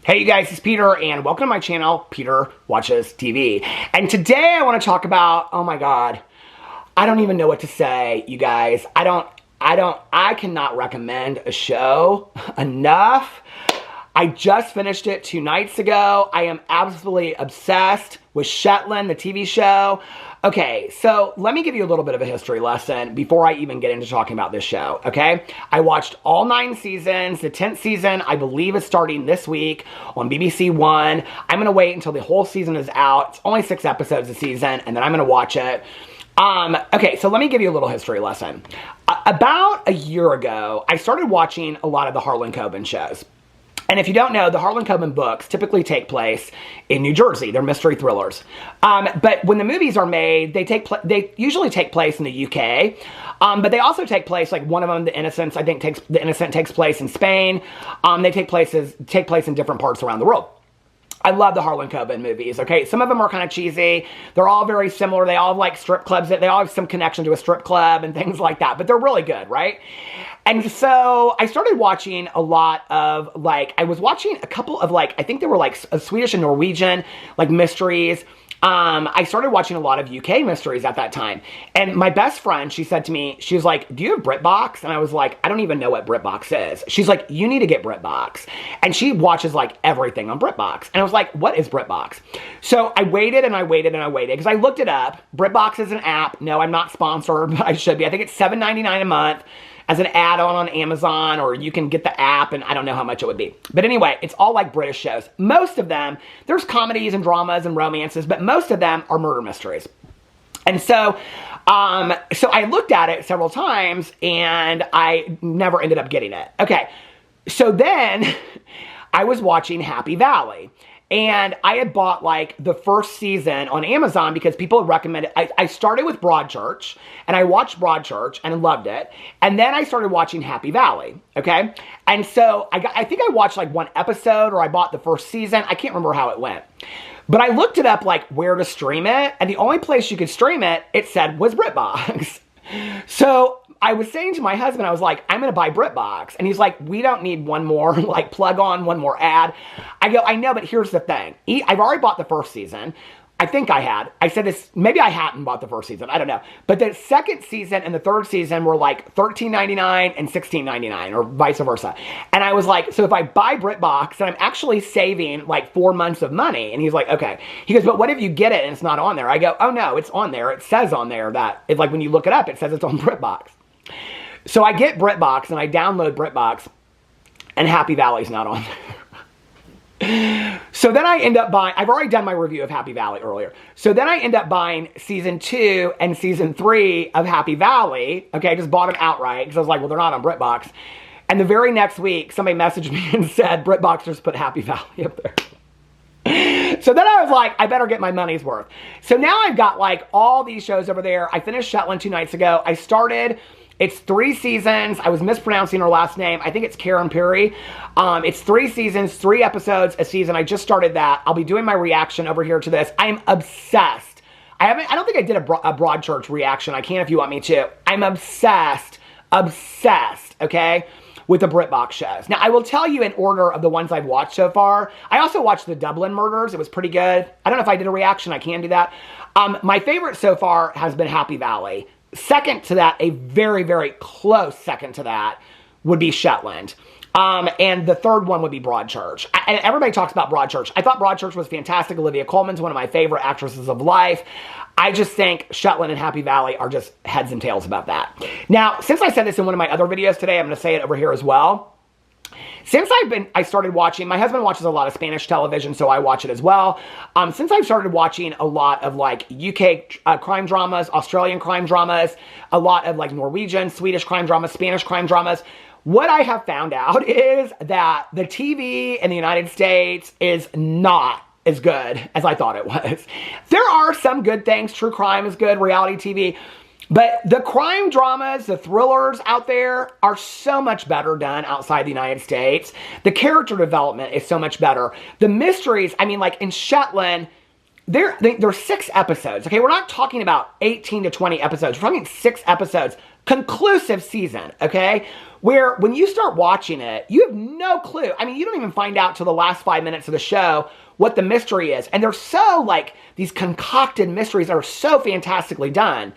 Hey you guys, it's Peter and welcome to my channel, Peter Watches TV. And today I want to talk about, oh my God, I don't even know what to say, you guys. I cannot recommend a show enough. I just finished it 2 nights ago. I am absolutely obsessed with Shetland, the TV show. Okay, so let me give you a little bit of a history lesson before I even get into talking about this show, okay? I watched all 9 seasons. The 10th season, I believe, is starting this week on BBC One. I'm gonna wait until the whole season is out. It's only 6 episodes a season, and then I'm gonna watch it. Okay, so let me give you a little history lesson. About a year ago, I started watching a lot of the Harlan Coben shows. And if you don't know, the Harlan Coben books typically take place in New Jersey. They're mystery thrillers. But when the movies are made, they usually take place in the UK. But they also take place, like one of them, The Innocent, I think The Innocent takes place in Spain. They take place in different parts around the world. I love the Harlan Coben movies, okay? Some of them are kind of cheesy. They're all very similar. They all have like strip clubs. They all have some connection to a strip club and things like that. But they're really good, right? And so I started watching a lot of I was watching a couple of I think they were Swedish and Norwegian, mysteries. I started watching a lot of UK mysteries at that time. And my best friend, she said to me, she was like, do you have BritBox? And I was like, I don't even know what BritBox is. She's like, you need to get BritBox. And she watches everything on BritBox. And I was like, what is BritBox? So I waited and I waited and I waited because I looked it up. BritBox is an app. No, I'm not sponsored, but I should be. I think it's $7.99 a month as an add-on on Amazon, or you can get the app, and I don't know how much it would be. But anyway, it's all British shows. Most of them, there's comedies and dramas and romances, but most of them are murder mysteries. And so I looked at it several times, and I never ended up getting it. Okay, so then I was watching Happy Valley. And I had bought the first season on Amazon because people had recommended it. I started with Broadchurch, and I watched Broadchurch and loved it. And then I started watching Happy Valley, okay? And so I think I watched 1 episode, or I bought the first season. I can't remember how it went. But I looked it up where to stream it, and the only place you could stream it, it said was BritBox. So I was saying to my husband, I was like, I'm going to buy BritBox. And he's like, we don't need one more, plug on, one more ad. I go, I know, but here's the thing. I've already bought the first season. I think I had. I said this, maybe I hadn't bought the first season. I don't know. But the second season and the third season were $13.99 and $16.99, or vice versa. And I was like, so if I buy BritBox, then I'm actually saving 4 months of money. And he's like, okay. He goes, but what if you get it and it's not on there? I go, oh no, it's on there. It says on there that, it's when you look it up, it says it's on BritBox. So I get BritBox and I download BritBox, and Happy Valley's not on there. So then I end up buying, I've already done my review of Happy Valley earlier. So then I end up buying season 2 and season 3 of Happy Valley. Okay, I just bought them outright because I was like, well, they're not on BritBox. And the very next week, somebody messaged me and said, BritBox just put Happy Valley up there. So then I was like, I better get my money's worth. So now I've got all these shows over there. I finished Shetland 2 nights ago. I started... It's 3 seasons. I was mispronouncing her last name. I think it's Karen Perry. It's 3 seasons, 3 episodes a season. I just started that. I'll be doing my reaction over here to this. I'm obsessed. I don't think I did a Broadchurch reaction. I can if you want me to. I'm obsessed, okay, with the BritBox shows. Now, I will tell you in order of the ones I've watched so far. I also watched the Dublin Murders. It was pretty good. I don't know if I did a reaction. I can do that. My favorite so far has been Happy Valley. Second to that, a very, very close second to that, would be Shetland. And the third one would be Broadchurch. And everybody talks about Broadchurch. I thought Broadchurch was fantastic. Olivia Colman's one of my favorite actresses of life. I just think Shetland and Happy Valley are just heads and tails about that. Now, since I said this in one of my other videos today, I'm going to say it over here as well. Since I started watching, my husband watches a lot of Spanish television, so I watch it as well. Since I've started watching a lot of UK crime dramas, Australian crime dramas, a lot of Norwegian, Swedish crime dramas, Spanish crime dramas, what I have found out is that the TV in the United States is not as good as I thought it was. There are some good things. True crime is good, reality TV. But the crime dramas, the thrillers out there are so much better done outside the United States. The character development is so much better. The mysteries, I mean, in Shetland, there's 6 episodes. Okay, we're not talking about 18 to 20 episodes. We're talking 6 episodes. conclusive season, okay? Where when you start watching it, you have no clue. I mean, you don't even find out till the last 5 minutes of the show what the mystery is. And they're so like these concocted mysteries that are so fantastically done.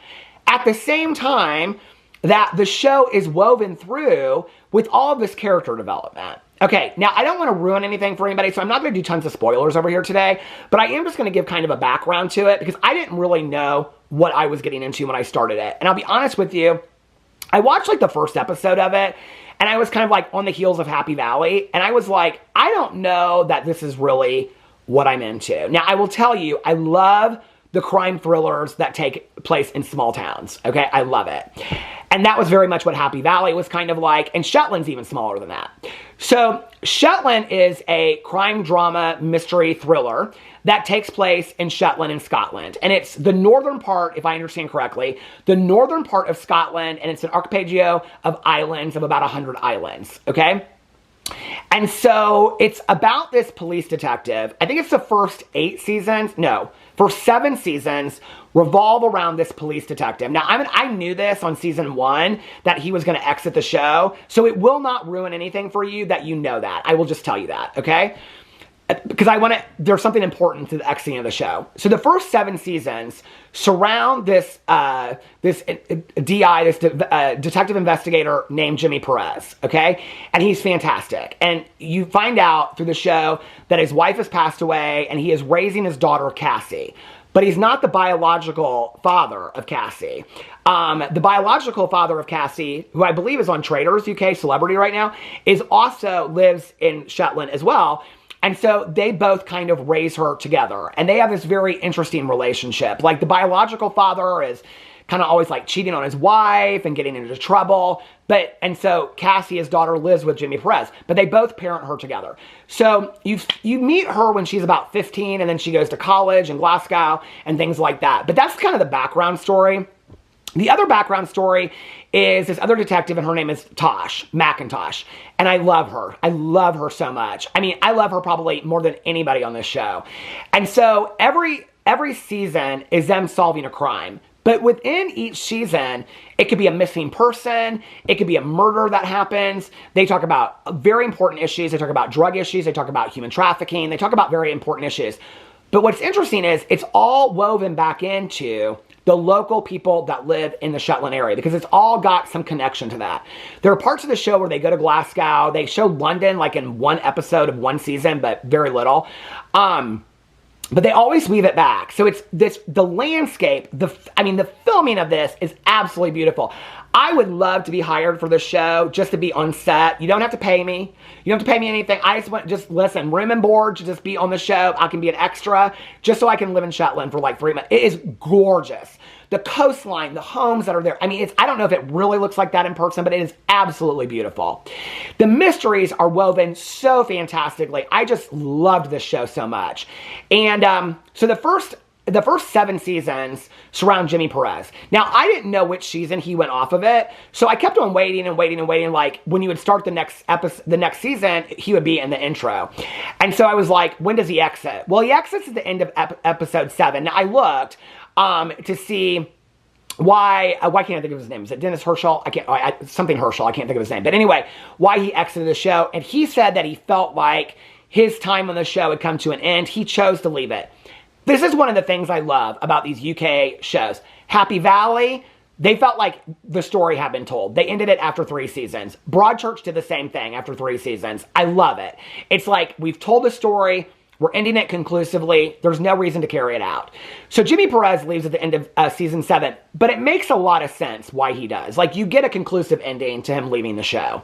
At the same time that the show is woven through with all of this character development. Okay, now I don't want to ruin anything for anybody, so I'm not going to do tons of spoilers over here today, but I am just going to give kind of a background to it because I didn't really know what I was getting into when I started it. And I'll be honest with you, I watched like the first episode of it, and I was kind of like on the heels of Happy Valley, and I was like, I don't know that this is really what I'm into. Now, I will tell you, I love the crime thrillers that take place in small towns, okay? I love it. And that was very much what Happy Valley was kind of like, and Shetland's even smaller than that. So Shetland is a crime drama mystery thriller that takes place in Shetland in Scotland. And it's the northern part, if I understand correctly, the northern part of Scotland, and it's an archipelago of islands, of about 100 islands, okay? And so it's about this police detective. I think it's the first 8 seasons. No, for 7 seasons revolve around this police detective. Now, I knew this on season 1 that he was going to exit the show. So it will not ruin anything for you that you know that. I will just tell you that, okay? Because there's something important to the exiting of the show. So the first 7 seasons surround this detective investigator named Jimmy Perez, okay? And he's fantastic. And you find out through the show that his wife has passed away and he is raising his daughter, Cassie. But he's not the biological father of Cassie. The biological father of Cassie, who I believe is on Traders UK, celebrity right now, also lives in Shetland as well. And so they both kind of raise her together. And they have this very interesting relationship. Like the biological father is kind of always like cheating on his wife and getting into trouble. And so Cassie, his daughter, lives with Jimmy Perez. But they both parent her together. So you meet her when she's about 15 and then she goes to college in Glasgow and things like that. But that's kind of the background story. The other background story is this other detective, and her name is Tosh McIntosh. And I love her. I love her so much. I mean, I love her probably more than anybody on this show. And so every season is them solving a crime. But within each season, it could be a missing person. It could be a murder that happens. They talk about very important issues. They talk about drug issues. They talk about human trafficking. They talk about very important issues. But what's interesting is it's all woven back into the local people that live in the Shetland area, because it's all got some connection to that. There are parts of the show where they go to Glasgow. They show London like in one episode of one season, but very little. But they always weave it back. So it's the landscape, the filming of this is absolutely beautiful. I would love to be hired for this show, just to be on set. You don't have to pay me. You don't have to pay me anything. I just listen, room and board to just be on the show. I can be an extra, just so I can live in Shetland for like 3 months. It is gorgeous. The coastline, the homes that are there. I mean, I don't know if it really looks like that in person, but it is absolutely beautiful. The mysteries are woven so fantastically. I just loved this show so much. And so the first 7 seasons surround Jimmy Perez. Now, I didn't know which season he went off of it, so I kept on waiting and waiting and waiting. Like, when you would start the next season, he would be in the intro. And so I was like, when does he exit? Well, he exits at the end of episode 7. Now, I looked to see why can't I think of his name? Is it Dennis Herschel? Something Herschel. I can't think of his name. But anyway, why he exited the show. And he said that he felt like his time on the show had come to an end. He chose to leave it. This is one of the things I love about these UK shows. Happy Valley, they felt like the story had been told. They ended it after 3 seasons. Broadchurch did the same thing after 3 seasons. I love it. It's like, we've told the story, we're ending it conclusively, there's no reason to carry it out. So Jimmy Perez leaves at the end of season 7, but it makes a lot of sense why he does. Like, you get a conclusive ending to him leaving the show.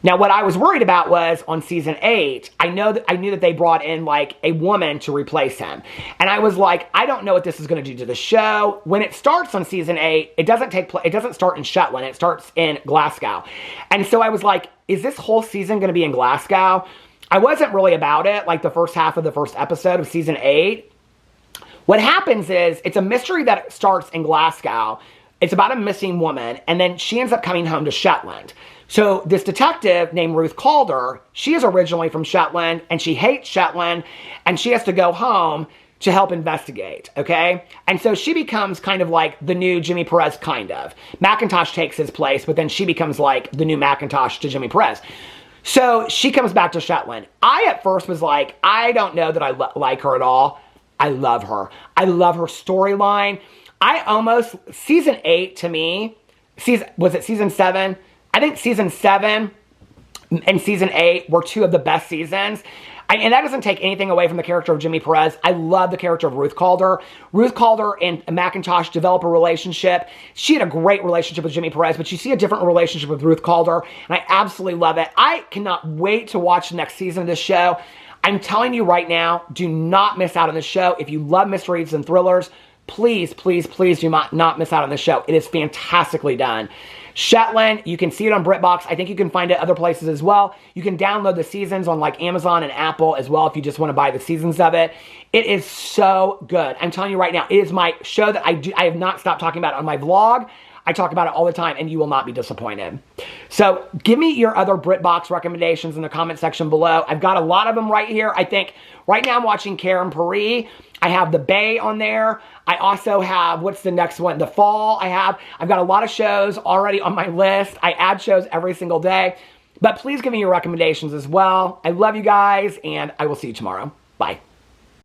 Now, what I was worried about was on season 8, I knew that they brought in like a woman to replace him. And I was like, I don't know what this is going to do to the show. When it starts on season 8, it doesn't start in Shetland. It starts in Glasgow. And so I was like, is this whole season going to be in Glasgow? I wasn't really about it, like the first half of the first episode of season 8. What happens is, it's a mystery that starts in Glasgow. It's about a missing woman, and then she ends up coming home to Shetland. So this detective named Ruth Calder, she is originally from Shetland, and she hates Shetland, and she has to go home to help investigate, okay? And so she becomes kind of like the new Jimmy Perez, kind of. McIntosh takes his place, but then she becomes like the new McIntosh to Jimmy Perez. So she comes back to Shetland. I at first was like, I don't know that I like her at all. I love her. I love her storyline. Season 8 to me, was it season 7? I think season 7 and season 8 were 2 of the best seasons. And that doesn't take anything away from the character of Jimmy Perez. I love the character of Ruth Calder. Ruth Calder and McIntosh develop a relationship. She had a great relationship with Jimmy Perez, but you see a different relationship with Ruth Calder, and I absolutely love it. I cannot wait to watch the next season of this show. I'm telling you right now, do not miss out on this show. If you love mysteries and thrillers, please, please, please do not miss out on this show. It is fantastically done. Shetland, you can see it on BritBox. I think you can find it other places as well. You can download the seasons on like Amazon and Apple as well if you just want to buy the seasons of it. It is so good. I'm telling you right now, it is my show that I have not stopped talking about on my vlog. I talk about it all the time, and you will not be disappointed. So give me your other BritBox recommendations in the comment section below. I've got a lot of them right here. I think right now I'm watching Karen Paris. I have The Bay on there. I also have, what's the next one? The Fall. I've got a lot of shows already on my list. I add shows every single day. But please give me your recommendations as well. I love you guys, and I will see you tomorrow. Bye.